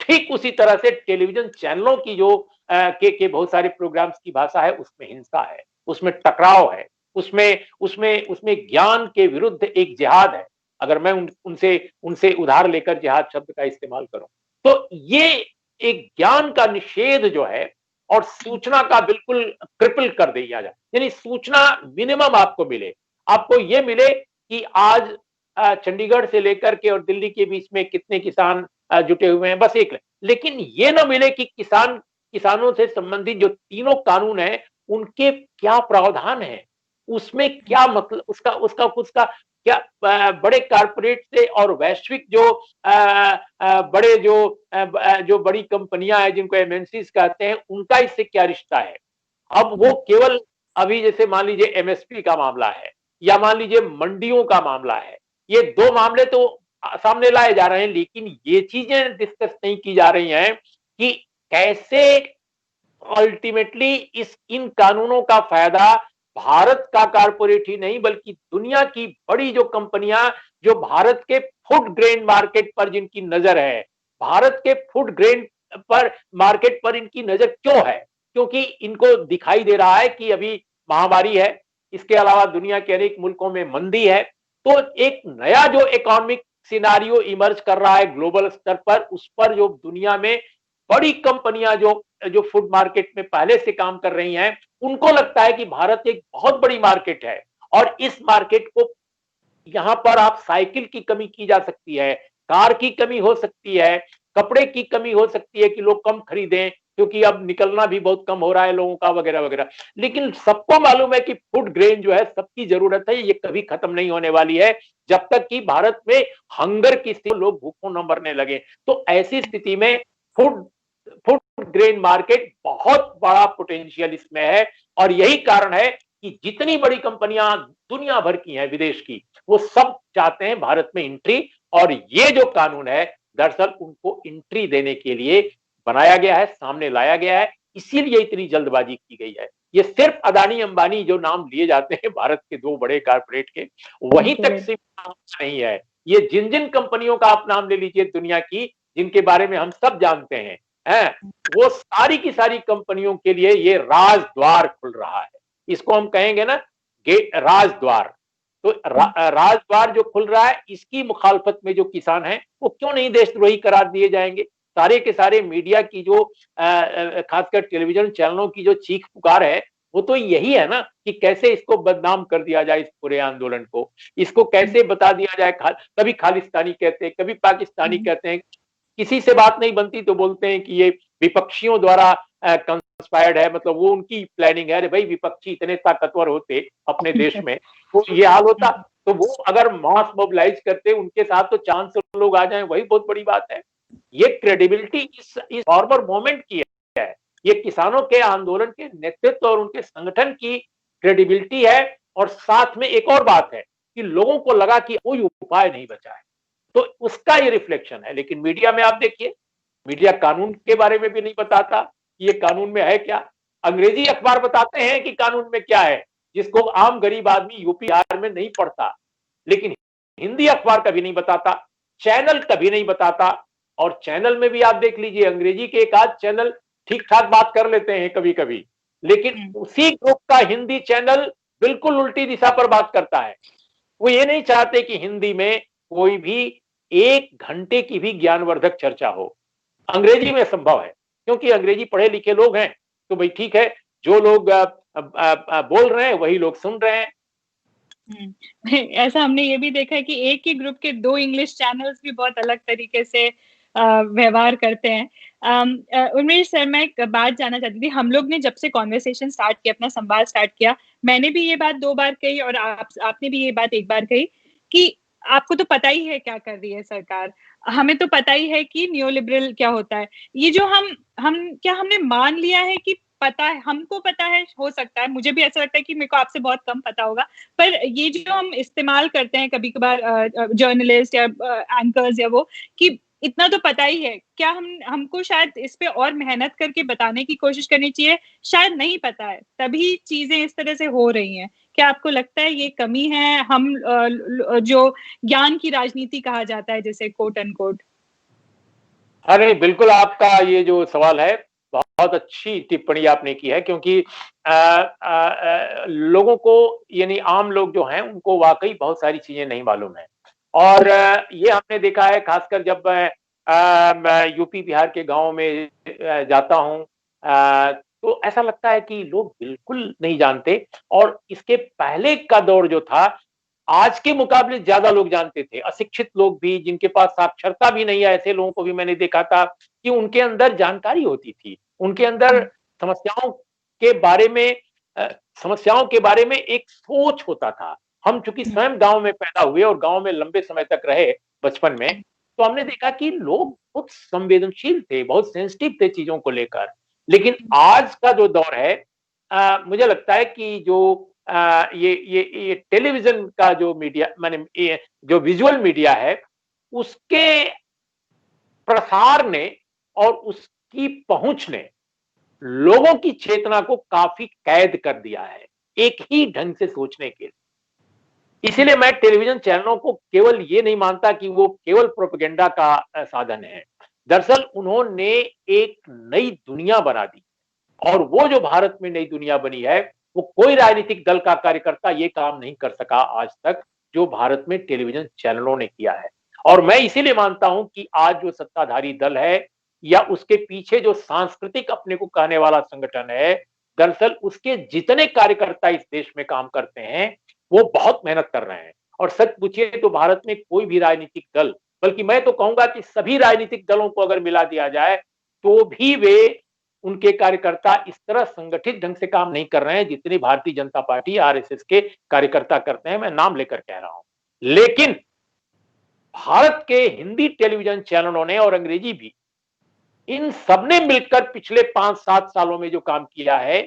ठीक उसी तरह से टेलीविजन चैनलों की जो के बहुत सारे प्रोग्राम्स की भाषा है, उसमें हिंसा है, उसमें टकराव है, उसमें ज्ञान के विरुद्ध एक जिहाद है। अगर मैं उनसे उनसे उधार लेकर जिहाद शब्द का इस्तेमाल करूं, तो ये एक ज्ञान का निषेध जो है और सूचना का बिल्कुल क्रिपल कर दिया जाए, यानी सूचना मिनिमम आपको मिले। आपको ये मिले कि आज चंडीगढ़ से लेकर के और दिल्ली के बीच में कितने किसान जुटे हुए हैं, बस एक। लेकिन ये ना मिले कि किसानों से संबंधित जो तीनों कानून हैं उनके क्या प्रावधान है, उसमें क्या मतलब, उसका क्या बड़े कारपोरेट से और वैश्विक जो बड़े जो बड़ी कंपनियां हैं जिनको एमएनसीज कहते हैं, उनका इससे क्या रिश्ता है। अब वो केवल अभी जैसे मान लीजिए एमएसपी का मामला है, या मान लीजिए मंडियों का मामला है, ये दो मामले तो सामने लाए जा रहे हैं, लेकिन ये चीजें डिस्कस नहीं की जा रही हैं कि कैसे अल्टीमेटली इन कानूनों का फायदा भारत का कारपोरेट ही नहीं बल्कि दुनिया की बड़ी जो कंपनियां, जो भारत के फूड ग्रेन मार्केट पर जिनकी नजर है, भारत के फूड ग्रेन पर मार्केट पर इनकी नजर क्यों है? क्योंकि इनको दिखाई दे रहा है कि अभी महामारी है, इसके अलावा दुनिया के अनेक मुल्कों में मंदी है, तो एक नया जो इकोनॉमिक सिनारियो इमर्ज कर रहा है ग्लोबल स्तर पर, उस पर जो दुनिया में बड़ी कंपनियां जो जो फूड मार्केट में पहले से काम कर रही हैं, उनको लगता है कि भारत एक बहुत बड़ी मार्केट है और इस मार्केट को यहां पर आप साइकिल की कमी की जा सकती है, कार की कमी हो सकती है, कपड़े की कमी हो सकती है कि लोग कम खरीदें क्योंकि अब निकलना भी बहुत कम हो रहा है लोगों का वगैरह वगैरह। लेकिन सबको मालूम है कि फूड ग्रेन जो है सबकी जरूरत है, ये कभी खत्म नहीं होने वाली है जब तक कि भारत में हंगर की स्थिति लोग भूखों न मरने लगे। तो ऐसी स्थिति में फूड फूड ग्रेन मार्केट बहुत बड़ा पोटेंशियल इसमें है और यही कारण है कि जितनी बड़ी कंपनियां दुनिया भर की हैं विदेश की, वो सब चाहते हैं भारत में एंट्री, और ये जो कानून है दरअसल उनको एंट्री देने के लिए बनाया गया है, सामने लाया गया है, इसीलिए इतनी जल्दबाजी की गई है। ये सिर्फ अदानी अंबानी जो नाम लिए जाते हैं भारत के दो बड़े कारपोरेट के, वहीं तक सीमित नहीं है। ये जिन जिन कंपनियों का आप नाम ले लीजिए दुनिया की, जिनके बारे में हम सब जानते हैं, वो सारी की सारी कंपनियों के लिए ये राजद्वार खुल रहा है। इसको हम कहेंगे ना राजद्वार। तो राजद्वार जो खुल रहा है, इसकी मुखालफत में जो किसान हैं वो क्यों नहीं देशद्रोही करार दिए जाएंगे? सारे के सारे मीडिया की जो खासकर टेलीविजन चैनलों की जो चीख पुकार है, वो तो यही है ना कि कैसे इसको बदनाम कर दिया जाए, इस पूरे आंदोलन को, इसको कैसे बता दिया जाए, कभी खालिस्तानी कहते हैं, कभी पाकिस्तानी कहते हैं, किसी से बात नहीं बनती तो बोलते हैं कि ये विपक्षियों द्वारा कंस्पायर्ड है, मतलब वो उनकी प्लानिंग है। अरे भाई, विपक्षी इतने ताकतवर होते अपने देश में तो ये हाल होता? तो वो अगर मास मोबिलाइज करते उनके साथ तो चांद से लोग आ जाएं, वही बहुत बड़ी बात है। ये क्रेडिबिलिटी इस फॉरवर्ड मूवमेंट की है, ये किसानों के आंदोलन के नेतृत्व और उनके संगठन की क्रेडिबिलिटी है। और साथ में एक और बात है कि लोगों को लगा कि कोई उपाय नहीं बचा है, तो उसका ये रिफ्लेक्शन है। लेकिन मीडिया में आप देखिए, मीडिया कानून के बारे में भी नहीं बताता कि ये कानून में है क्या। अंग्रेजी अखबार बताते हैं कि कानून में क्या है, जिसको आम गरीब आदमी यूपी बिहार में नहीं पढ़ता, लेकिन हिंदी अखबार कभी नहीं बताता, चैनल कभी नहीं बताता। और चैनल में भी आप देख लीजिए, अंग्रेजी के एक आध चैनल ठीक ठाक बात कर लेते हैं कभी कभी, लेकिन उसी ग्रुप का हिंदी चैनल बिल्कुल उल्टी दिशा पर बात करता है। वो ये नहीं चाहते कि हिंदी में कोई भी 1 घंटे की भी ज्ञानवर्धक चर्चा हो। अंग्रेजी में संभव है क्योंकि अंग्रेजी पढ़े लिखे लोग हैं, तो भाई ठीक है, जो लोग बोल रहे हैं वही लोग सुन रहे हैं। ऐसा हमने ये भी देखा है कि एक ही ग्रुप के 2 इंग्लिश चैनल्स भी बहुत अलग तरीके से व्यवहार करते हैं। उर्मिश सर, मैं एक बात जानना चाहती थी। हम लोग ने जब से कॉन्वर्सेशन स्टार्ट किया, अपना संवाद स्टार्ट किया, मैंने भी ये बात 2 बार कही और आपने भी ये बात 1 बार कही कि आपको तो पता ही है क्या कर रही है सरकार, हमें तो पता ही है कि न्यूलिबरल क्या होता है। ये जो हमने मान लिया है कि पता है, हमको पता है, हो सकता है मुझे भी ऐसा लगता है कि मेरे को आपसे बहुत कम पता होगा, पर ये जो हम इस्तेमाल करते हैं कभी कभार जर्नलिस्ट या एंकर्स या वो, कि इतना तो पता ही है, क्या हमको शायद इस पे और मेहनत करके बताने की कोशिश करनी चाहिए? शायद नहीं पता है, तभी चीजें इस तरह से हो रही हैं। क्या आपको लगता है ये कमी है, हम जो ज्ञान की राजनीति कहा जाता है जैसे कोट अनकोट? अरे बिल्कुल, आपका ये जो सवाल है बहुत अच्छी टिप्पणी आपने की है, क्योंकि लोगों को, यानी आम लोग जो हैं उनको वाकई बहुत सारी चीजें नहीं मालूम है। और ये हमने देखा है, खासकर जब मैं यूपी बिहार के गांव में जाता हूं, तो ऐसा लगता है कि लोग बिल्कुल नहीं जानते। और इसके पहले का दौर जो था, आज के मुकाबले ज्यादा लोग जानते थे। अशिक्षित लोग भी, जिनके पास साक्षरता भी नहीं है, ऐसे लोगों को भी मैंने देखा था कि उनके अंदर जानकारी होती थी, उनके अंदर समस्याओं के बारे में समस्याओं के बारे में एक सोच होता था। हम चूंकि स्वयं गांव में पैदा हुए और गांव में लंबे समय तक रहे बचपन में, तो हमने देखा कि लोग बहुत संवेदनशील थे, बहुत सेंसिटिव थे चीजों को लेकर। लेकिन आज का जो दौर है, मुझे लगता है कि जो ये टेलीविजन का जो मीडिया माने ये जो विजुअल मीडिया है उसके प्रसार ने और उसकी पहुंच ने लोगों की चेतना को काफी कैद कर दिया है एक ही ढंग से सोचने के लिए। इसीलिए मैं टेलीविजन चैनलों को केवल ये नहीं मानता कि वो केवल प्रोपेगेंडा का साधन है। दरअसल उन्होंने एक नई दुनिया बना दी और वो जो भारत में नई दुनिया बनी है वो कोई राजनीतिक दल का कार्यकर्ता ये काम नहीं कर सका आज तक जो भारत में टेलीविजन चैनलों ने किया है। और मैं इसीलिए मानता हूं कि आज जो सत्ताधारी दल है या उसके पीछे जो सांस्कृतिक अपने को कहने वाला संगठन है, दरअसल उसके जितने कार्यकर्ता इस देश में काम करते हैं वो बहुत मेहनत कर रहे हैं। और सच पूछिए तो भारत में कोई भी राजनीतिक दल, बल्कि मैं तो कहूंगा कि सभी राजनीतिक दलों को अगर मिला दिया जाए तो भी वे उनके कार्यकर्ता इस तरह संगठित ढंग से काम नहीं कर रहे हैं जितनी भारतीय जनता पार्टी आरएसएस के कार्यकर्ता करते हैं। मैं नाम लेकर कह रहा हूं। लेकिन भारत के हिंदी टेलीविजन चैनलों ने और अंग्रेजी भी इन सबने मिलकर पिछले 5-7 सालों में जो काम किया है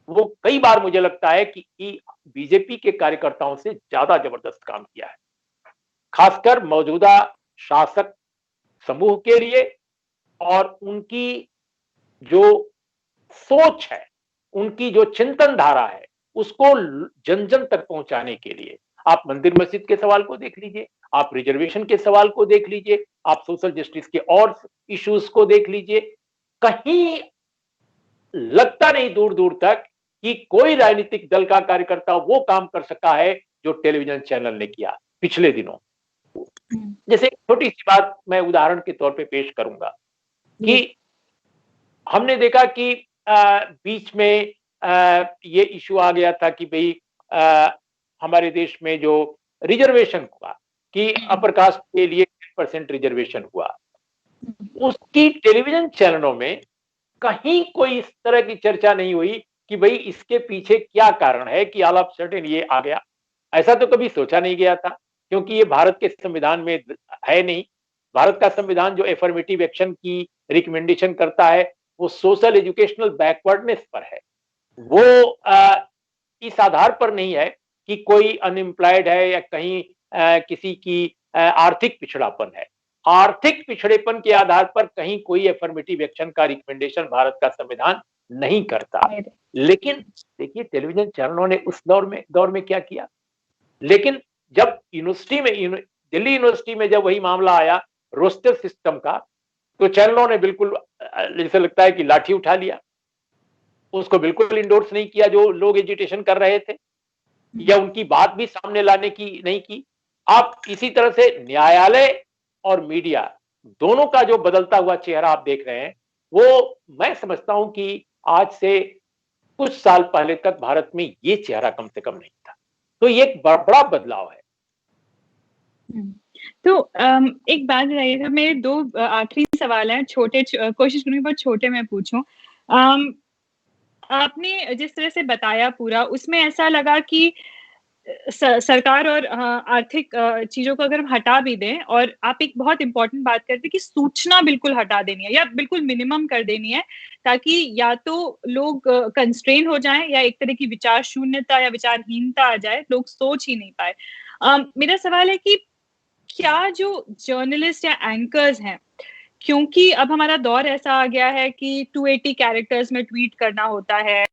वो कई बार मुझे लगता है कि बीजेपी के कार्यकर्ताओं से ज्यादा जबरदस्त काम किया है, खासकर मौजूदा शासक समूह के लिए। और उनकी जो सोच है, उनकी जो चिंतन धारा है उसको जन जन तक पहुंचाने के लिए आप मंदिर मस्जिद के सवाल को देख लीजिए, आप रिजर्वेशन के सवाल को देख लीजिए, आप सोशल जस्टिस के और इश्यूज को देख लीजिए, कहीं लगता नहीं दूर दूर तक कि कोई राजनीतिक दल का कार्यकर्ता वो काम कर सका है जो टेलीविजन चैनल ने किया पिछले दिनों। जैसे छोटी सी बात मैं उदाहरण के तौर पे पेश करूंगा कि हमने देखा कि बीच में ये इशू आ गया था कि भाई हमारे देश में जो रिजर्वेशन हुआ कि अपर कास्ट के लिए 10% रिजर्वेशन हुआ, उसकी टेलीविजन चैनलों में कहीं कोई इस तरह की चर्चा नहीं हुई कि भाई इसके पीछे क्या कारण है कि ऑल ऑफ सडन ये आ गया। ऐसा तो कभी सोचा नहीं गया था क्योंकि ये भारत के संविधान में है नहीं। भारत का संविधान जो एफर्मेटिव एक्शन की रिकमेंडेशन करता है वो सोशल एजुकेशनल बैकवर्डनेस पर है, वो इस आधार पर नहीं है कि कोई अनएम्प्लॉयड है या कहीं किसी की आर्थिक पिछड़ापन है। आर्थिक पिछड़ेपन के आधार पर कहीं कोई एफर्मेटिव एक्शन का रिकमेंडेशन भारत का संविधान नहीं करता। लेकिन देखिए टेलीविजन चैनलों ने उस दौर में क्या किया। लेकिन जब यूनिवर्सिटी में दिल्ली यूनिवर्सिटी में जब वही मामला आया रोस्टर सिस्टम का, तो चैनलों ने बिल्कुल जैसे लगता है कि लाठी उठा लिया, उसको बिल्कुल इंडोर्स नहीं किया जो लोग एजिटेशन कर रहे थे, या उनकी बात भी सामने लाने की नहीं की। आप इसी तरह से न्यायालय और मीडिया दोनों का जो बदलता हुआ चेहरा आप देख रहे हैं वो मैं समझता हूं कि आज से कुछ साल पहले तक भारत में ये चेहरा कम से कम नहीं था। तो ये एक बड़ा बदलाव है। तो एक बात बताइएगा, मेरे दो आखिरी सवाल हैं, छोटे कोशिश करूंगी बहुत छोटे में पूछूं। आपने जिस तरह से बताया पूरा, उसमें ऐसा लगा कि सरकार और आर्थिक चीजों को अगर हम हटा भी दें, और आप एक बहुत इंपॉर्टेंट बात करते हैं कि सूचना बिल्कुल हटा देनी है या बिल्कुल मिनिमम कर देनी है, ताकि या तो लोग कंस्ट्रेन हो जाएं या एक तरह की विचार शून्यता या विचारहीनता आ जाए, लोग सोच ही नहीं पाए। मेरा सवाल है कि क्या जो जर्नलिस्ट या एंकर्स हैं, क्योंकि अब हमारा दौर ऐसा आ गया है कि 280 कैरेक्टर्स में ट्वीट करना होता है,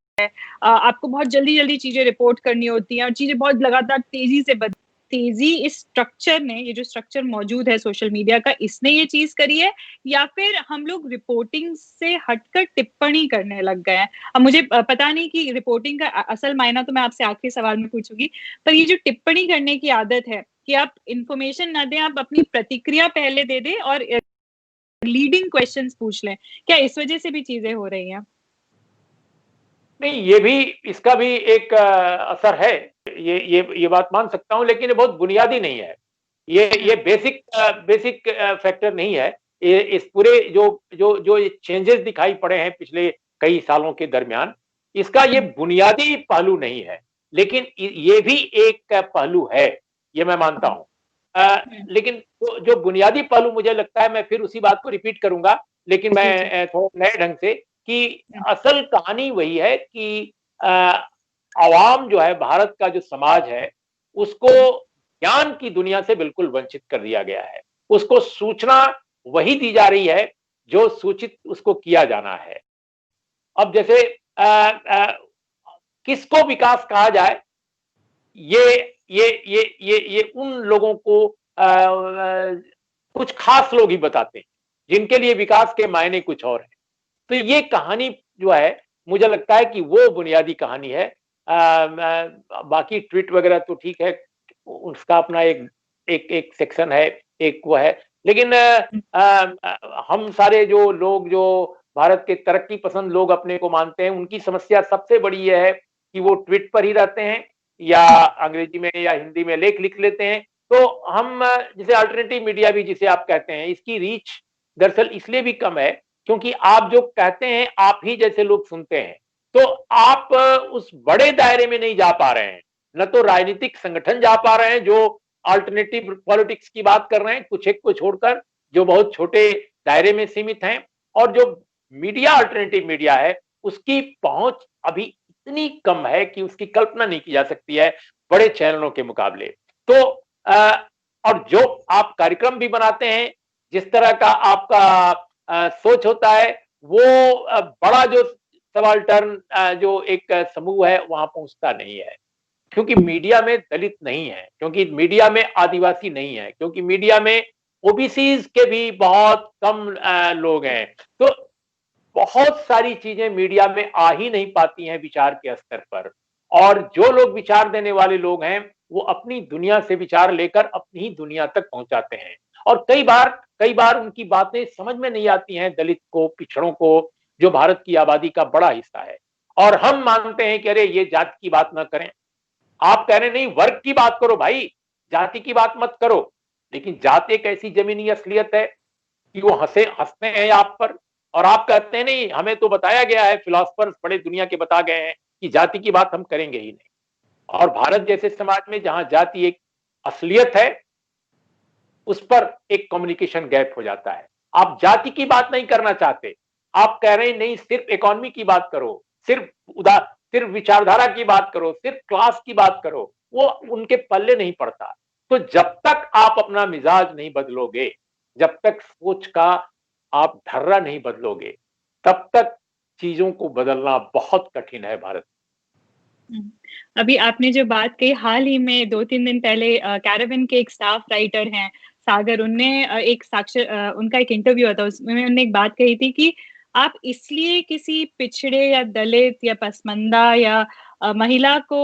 आपको बहुत जल्दी चीजें रिपोर्ट करनी होती हैं और चीजें बहुत लगातार तेजी से तेजी इस स्ट्रक्चर ने, ये जो स्ट्रक्चर मौजूद है सोशल मीडिया का, इसने ये चीज करी है या फिर हम लोग रिपोर्टिंग से हटकर टिप्पणी करने लग गए हैं? अब मुझे पता नहीं कि रिपोर्टिंग का असल मायना तो मैं आपसे आखिरी सवाल में पूछूंगी, पर ये जो टिप्पणी करने की आदत है कि आप इंफॉर्मेशन ना दें, आप अपनी प्रतिक्रिया पहले दे दें और लीडिंग क्वेश्चंस पूछ लें, क्या इस वजह से भी चीजें हो रही हैं? नहीं, ये भी, इसका भी एक असर है, ये बात मान सकता हूं, लेकिन ये बहुत बुनियादी नहीं है। ये बेसिक फैक्टर नहीं है। ये इस पूरे जो चेंजेस दिखाई पड़े हैं पिछले कई सालों के दरमियान, इसका ये बुनियादी पहलू नहीं है, लेकिन ये भी एक पहलू है, ये मैं मानता हूं। लेकिन जो बुनियादी पहलू मुझे लगता है, मैं फिर उसी बात को रिपीट करूंगा, लेकिन मैं थोड़ा नए ढंग से, कि असल कहानी वही है कि आवाम जो है, भारत का जो समाज है, उसको ज्ञान की दुनिया से बिल्कुल वंचित कर दिया गया है। उसको सूचना वही दी जा रही है जो सूचित उसको किया जाना है। अब जैसे किसको विकास कहा जाए, ये ये उन लोगों को कुछ खास लोग ही बताते हैं, जिनके लिए विकास के मायने कुछ और हैं। तो ये कहानी जो है, मुझे लगता है कि वो बुनियादी कहानी है। बाकी ट्वीट वगैरह तो ठीक है, उसका अपना एक एक एक सेक्शन है, एक वो है। लेकिन हम सारे जो लोग जो भारत के तरक्की पसंद लोग अपने को मानते हैं, उनकी समस्या सबसे बड़ी ये है कि वो ट्वीट पर ही रहते हैं या अंग्रेजी में या हिंदी में लेख लिख लेते हैं। तो हम जिसे अल्टरनेटिव मीडिया भी जिसे आप कहते हैं, इसकी रीच दरअसल इसलिए भी कम है क्योंकि आप जो कहते हैं आप ही जैसे लोग सुनते हैं। तो आप उस बड़े दायरे में नहीं जा पा रहे हैं, न तो राजनीतिक संगठन जा पा रहे हैं जो अल्टरनेटिव पॉलिटिक्स की बात कर रहे हैं, कुछ एक को छोड़कर, जो बहुत छोटे दायरे में सीमित हैं। और जो मीडिया अल्टरनेटिव मीडिया है, उसकी पहुंच अभी इतनी कम है कि उसकी कल्पना नहीं की जा सकती है बड़े चैनलों के मुकाबले। तो और जो आप कार्यक्रम भी बनाते हैं, जिस तरह का आपका सोच होता है, वो बड़ा जो सबाल्टर्न जो एक समूह है, वहां पहुंचता नहीं है। क्योंकि मीडिया में दलित नहीं है, क्योंकि मीडिया में आदिवासी नहीं है, क्योंकि मीडिया में ओबीसीज के भी बहुत कम लोग हैं। तो बहुत सारी चीजें मीडिया में आ ही नहीं पाती हैं विचार के स्तर पर। और जो लोग विचार देने वाले लोग हैं, वो अपनी दुनिया से विचार लेकर अपनी ही दुनिया तक पहुंचाते हैं। और कई बार उनकी बातें समझ में नहीं आती हैं दलित को, पिछड़ों को, जो भारत की आबादी का बड़ा हिस्सा है। और हम मानते हैं कि अरे ये जाति की बात ना करें। आप कह रहे नहीं, वर्ग की बात करो भाई, जाति की बात मत करो। लेकिन जाति एक ऐसी जमीनी असलियत है कि वो हंसते हैं आप पर। और आप कहते हैं नहीं, हमें तो बताया गया है, फिलोसफर्स बड़े दुनिया के बता गए हैं कि जाति की बात हम करेंगे ही नहीं। और भारत जैसे समाज में जहां जाति एक असलियत है, उस पर एक कम्युनिकेशन गैप हो जाता है। आप जाति की बात नहीं करना चाहते, आप कह रहे हैं नहीं, सिर्फ इकोनॉमी की बात करो, सिर्फ विचारधारा की बात करो, सिर्फ क्लास की बात करो, वो उनके पल्ले नहीं पड़ता। तो जब तक आप अपना मिजाज नहीं बदलोगे, जब तक सोच का आप ढर्रा नहीं बदलोगे, तब तक चीजों को बदलना बहुत कठिन है भारत। अभी आपने जो बात कही, हाल ही में 2-3 दिन पहले कैरेबियन के एक स्टाफ राइटर हैं सागर, उनने उनका एक इंटरव्यू हुआ था, उसमें उन्होंने एक बात कही थी कि आप इसलिए किसी पिछड़े या दलित या पसमंदा या महिला को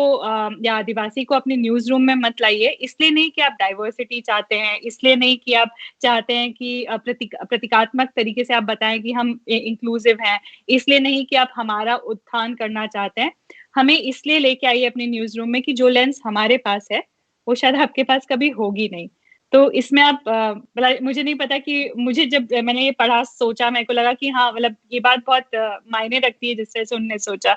या आदिवासी को अपने न्यूज रूम में मत लाइए। इसलिए नहीं कि आप डाइवर्सिटी चाहते हैं, इसलिए नहीं कि आप चाहते हैं कि प्रतीकात्मक तरीके से आप बताएं कि हम इंक्लूसिव हैं, इसलिए नहीं कि आप हमारा उत्थान करना चाहते हैं। हमें इसलिए लेके आइए अपने न्यूज रूम में कि जो लेंस हमारे पास है वो शायद आपके पास कभी होगी नहीं। तो इसमें आप मुझे नहीं पता कि मुझे जब मैंने ये पढ़ा, सोचा, मेरे को लगा कि हाँ, मतलब ये बात बहुत मायने रखती है जिस तरह से उन्होंने सोचा।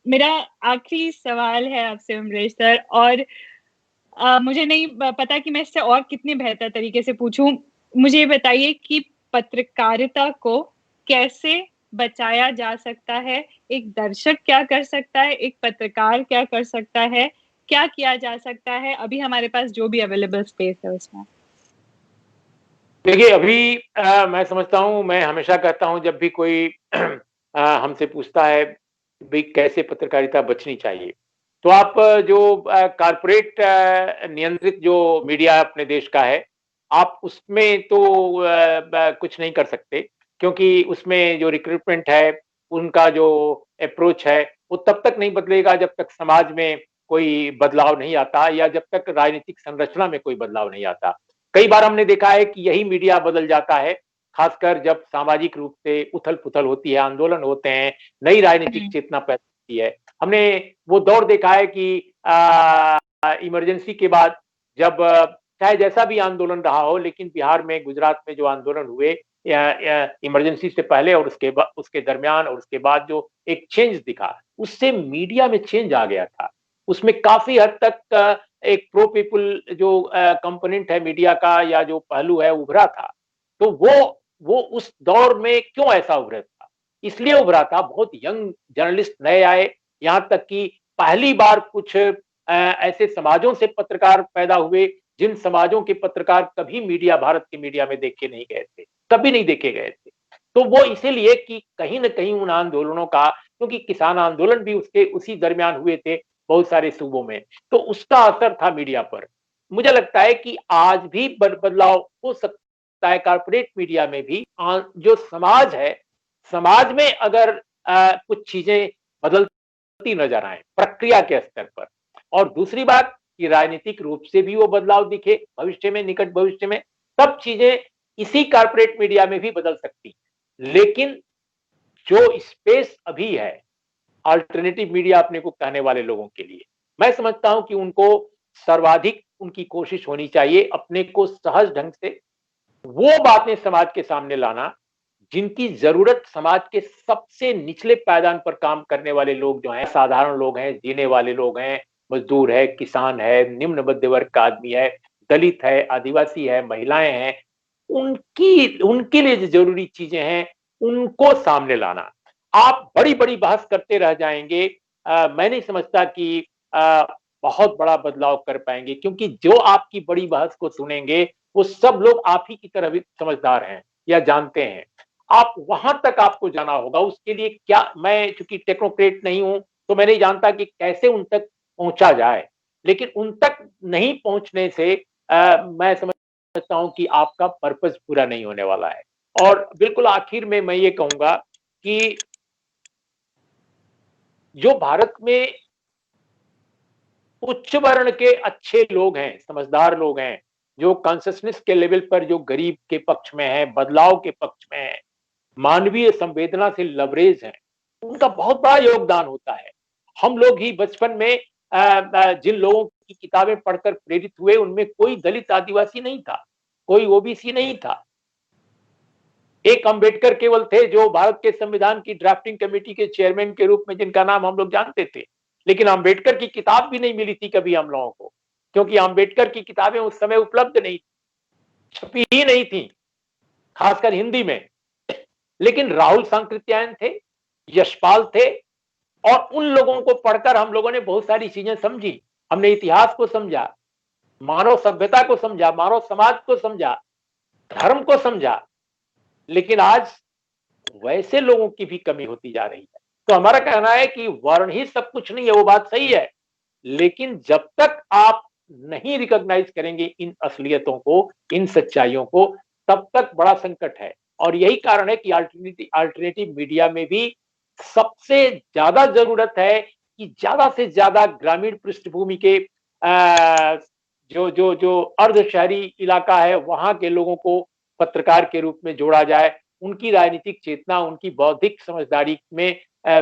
मेरा आखिरी सवाल है आपसे अमरेश सर, और मुझे नहीं पता कि मैं इससे और कितने बेहतर तरीके से पूछूं। मुझे ये बताइए कि पत्रकारिता को कैसे बचाया जा सकता है, एक दर्शक क्या कर सकता है, एक पत्रकार क्या कर सकता है, क्या किया जा सकता है अभी हमारे पास जो भी अवेलेबल स्पेस है उसमें? देखिए, अभी मैं समझता हूँ, मैं हमेशा कहता हूँ जब भी कोई हमसे पूछता है भाई कैसे पत्रकारिता बचनी चाहिए, तो आप जो कारपोरेट नियंत्रित जो मीडिया अपने देश का है, आप उसमें तो कुछ नहीं कर सकते, क्योंकि उसमें जो रिक्रूटमेंट है, उनका जो अप्रोच है, वो तब तक नहीं बदलेगा जब तक समाज में कोई बदलाव नहीं आता या जब तक राजनीतिक संरचना में कोई बदलाव नहीं आता। कई बार हमने देखा है कि यही मीडिया बदल जाता है, खासकर जब सामाजिक रूप से उथल-पुथल होती है, आंदोलन होते हैं, नई राजनीतिक चेतना पैदा होती है। हमने वो दौर देखा है कि इमरजेंसी के बाद, जब चाहे जैसा भी आंदोलन रहा हो, लेकिन बिहार में, गुजरात में जो आंदोलन हुए इमरजेंसी से पहले और उसके दरमियान और उसके बाद जो एक चेंज दिखा, उससे मीडिया में चेंज आ गया था। उसमें काफी हद तक एक प्रो पीपल जो कंपोनेंट है मीडिया का या जो पहलू है, उभरा था। तो वो उस दौर में क्यों ऐसा उभरा था? इसलिए उभरा था, बहुत यंग जर्नलिस्ट नए आए, यहाँ तक कि पहली बार कुछ ऐसे समाजों से पत्रकार पैदा हुए जिन समाजों के पत्रकार कभी मीडिया, भारत के मीडिया में देखे नहीं गए थे, कभी नहीं देखे गए थे। तो वो इसीलिए कि कहीं न कहीं उन आंदोलनों का, क्योंकि किसान आंदोलन भी उसके उसी दरमियान हुए थे बहुत सारे सूबों में, तो उसका असर था मीडिया पर। मुझे लगता है कि आज भी बदलाव हो सकता है कॉर्पोरेट मीडिया में भी। जो समाज है, समाज में अगर कुछ चीजें बदलती नजर आए प्रक्रिया के स्तर पर, और दूसरी बात कि राजनीतिक रूप से भी वो बदलाव दिखे भविष्य में, निकट भविष्य में, तब चीजें इसी कॉर्पोरेट मीडिया में भी बदल सकती। लेकिन जो स्पेस अभी है अल्टरनेटिव मीडिया अपने को कहने वाले लोगों के लिए, मैं समझता हूं कि उनको सर्वाधिक उनकी कोशिश होनी चाहिए अपने को सहज ढंग से वो बातें समाज के सामने लाना जिनकी जरूरत समाज के सबसे निचले पायदान पर काम करने वाले लोग जो हैं, साधारण लोग हैं, जीने वाले लोग हैं, मजदूर है, किसान है, निम्न मध्य वर्ग का आदमी है, दलित है, आदिवासी है, महिलाएं हैं, उनकी उनके लिए जो जरूरी चीजें हैं उनको सामने लाना। आप बड़ी-बड़ी बहस करते रह जाएंगे, मैं नहीं समझता कि बहुत बड़ा बदलाव कर पाएंगे, क्योंकि जो आपकी बड़ी बहस को सुनेंगे वो सब लोग आप ही की तरह भी समझदार हैं या जानते हैं। आप वहां तक आपको जाना होगा, उसके लिए क्या, मैं चूंकि टेक्नोक्रेट नहीं हूं तो मैं नहीं जानता कि कैसे उन तक पहुंचा जाए, लेकिन उन तक नहीं पहुंचने से मैं समझता हूं कि आपका पर्पस पूरा नहीं होने वाला है। और बिल्कुल आखिर में मैं ये कहूंगा कि जो भारत में उच्च वर्ण के अच्छे लोग हैं, समझदार लोग हैं, जो कॉन्शसनेस के लेवल पर जो गरीब के पक्ष में है, बदलाव के पक्ष में है, मानवीय संवेदना से लबरेज हैं, उनका बहुत बड़ा योगदान होता है। हम लोग ही बचपन में जिन लोगों की किताबें पढ़कर प्रेरित हुए उनमें कोई दलित आदिवासी नहीं था, कोई ओबीसी नहीं था। एक अंबेडकर केवल थे जो भारत के संविधान की ड्राफ्टिंग कमेटी के चेयरमैन के रूप में जिनका नाम हम लोग जानते थे, लेकिन अंबेडकर की किताब भी नहीं मिली थी कभी हम लोगों को, क्योंकि अंबेडकर की किताबें उस समय उपलब्ध नहीं, छपी ही नहीं थी, खासकर हिंदी में। लेकिन राहुल सांकृत्यायन थे, यशपाल थे, और उन लोगों को पढ़कर हम लोगों ने बहुत सारी चीजें समझी। हमने इतिहास को समझा, मानव सभ्यता को समझा, मानव समाज को समझा, धर्म को समझा। लेकिन आज वैसे लोगों की भी कमी होती जा रही है। तो हमारा कहना है कि वर्ण ही सब कुछ नहीं है, वो बात सही है, लेकिन जब तक आप नहीं रिकॉग्नाइज करेंगे इन असलियतों को, इन सच्चाइयों को, तब तक बड़ा संकट है। और यही कारण है कि अल्टरनेटिव मीडिया में भी सबसे ज्यादा जरूरत है कि ज्यादा से ज्यादा ग्रामीण पृष्ठभूमि के जो जो जो अर्ध शहरी इलाका है वहां के लोगों को पत्रकार के रूप में जोड़ा जाए, उनकी राजनीतिक चेतना, उनकी बौद्धिक समझदारी में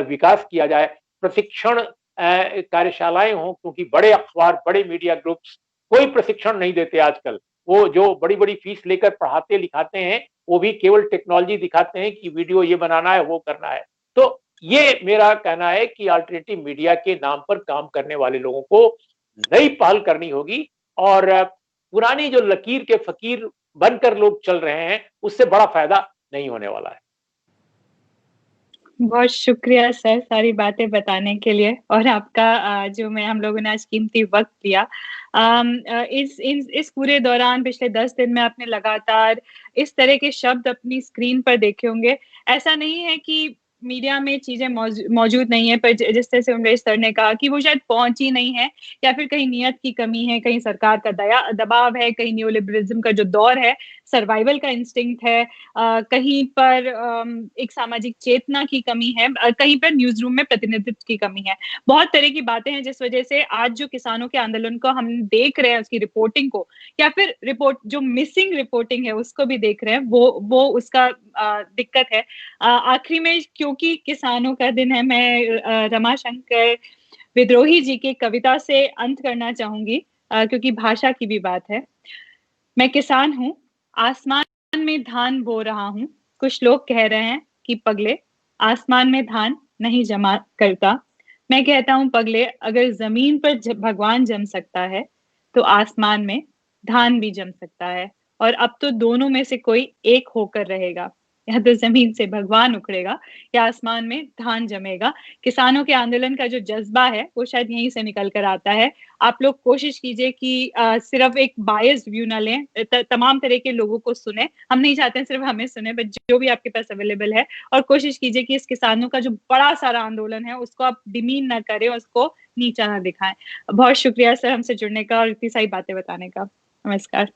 विकास किया जाए, प्रशिक्षण कार्यशालाएं हों, क्योंकि बड़े अखबार, बड़े मीडिया ग्रुप्स कोई प्रशिक्षण नहीं देते आजकल। वो जो बड़ी-बड़ी फीस लेकर पढ़ाते लिखाते हैं, वो भी केवल टेक्नोलॉजी दिखाते हैं कि वीडियो ये बनाना है, वो करना है। तो ये मेरा कहना है कि अल्टरनेटिव मीडिया के नाम पर काम करने वाले लोगों को नई पहल करनी होगी, और पुरानी जो लकीर के फकीर बनकर लोग चल रहे हैं, उससे बड़ा फायदा नहीं होने वाला है। बहुत शुक्रिया सर सारी बातें बताने के लिए, और आपका जो मैं हम लोगों ने आज कीमती वक्त दिया। इस पूरे दौरान पिछले 10 दिन में आपने लगातार इस तरह के शब्द अपनी स्क्रीन पर देखे होंगे। ऐसा नहीं है कि मीडिया में चीजें मौजूद नहीं है, पर जिस तरह से उमेश सर ने कहा कि वो शायद पहुंची नहीं है, या फिर कहीं नियत की कमी है, कहीं सरकार का दबाव है, कहीं न्यूलिबरलिज्म का जो दौर है, सर्वाइवल का इंस्टिंक्ट है, कहीं पर एक सामाजिक चेतना की कमी है, कहीं पर न्यूज रूम में प्रतिनिधित्व की कमी है। बहुत तरह की बातें हैं जिस वजह से आज जो किसानों के आंदोलन को हम देख रहे हैं, उसकी रिपोर्टिंग को, या फिर रिपोर्ट जो मिसिंग रिपोर्टिंग है उसको भी देख रहे हैं, वो उसका दिक्कत है। आखिरी में क्योंकि किसानों का दिन है, मैं रमाशंकर विद्रोही जी की कविता से अंत करना चाहूंगी, क्योंकि भाषा की भी बात है। मैं किसान हूँ, आसमान में धान बो रहा हूँ, कुछ लोग कह रहे हैं कि पगले आसमान में धान नहीं जमा करता। मैं कहता हूँ पगले, अगर जमीन पर भगवान जम सकता है तो आसमान में धान भी जम सकता है, और अब तो दोनों में से कोई एक होकर रहेगा। या तो ज़मीन से भगवान उखड़ेगा या आसमान में धान जमेगा। किसानों के आंदोलन का जो जज़्बा है, वो शायद यहीं से निकल कर आता है। आप लोग कोशिश कीजिए कि सिर्फ़ एक बायस्ड व्यू ना लें, तमाम तरह के लोगों को सुनें। हम नहीं चाहते हैं सिर्फ़ हमें सुनें, बट जो भी आपके पास अवेलेबल है, और कोशिश कीजिए कि इस किसानों का जो बड़ा सारा आंदोलन है, उसको आप डिमीन ना करें, उसको नीचा ना दिखाएँ। बहुत शुक्रिया सर हमसे जुड़ने का और इतनी सारी बातें बताने का। नमस्कार।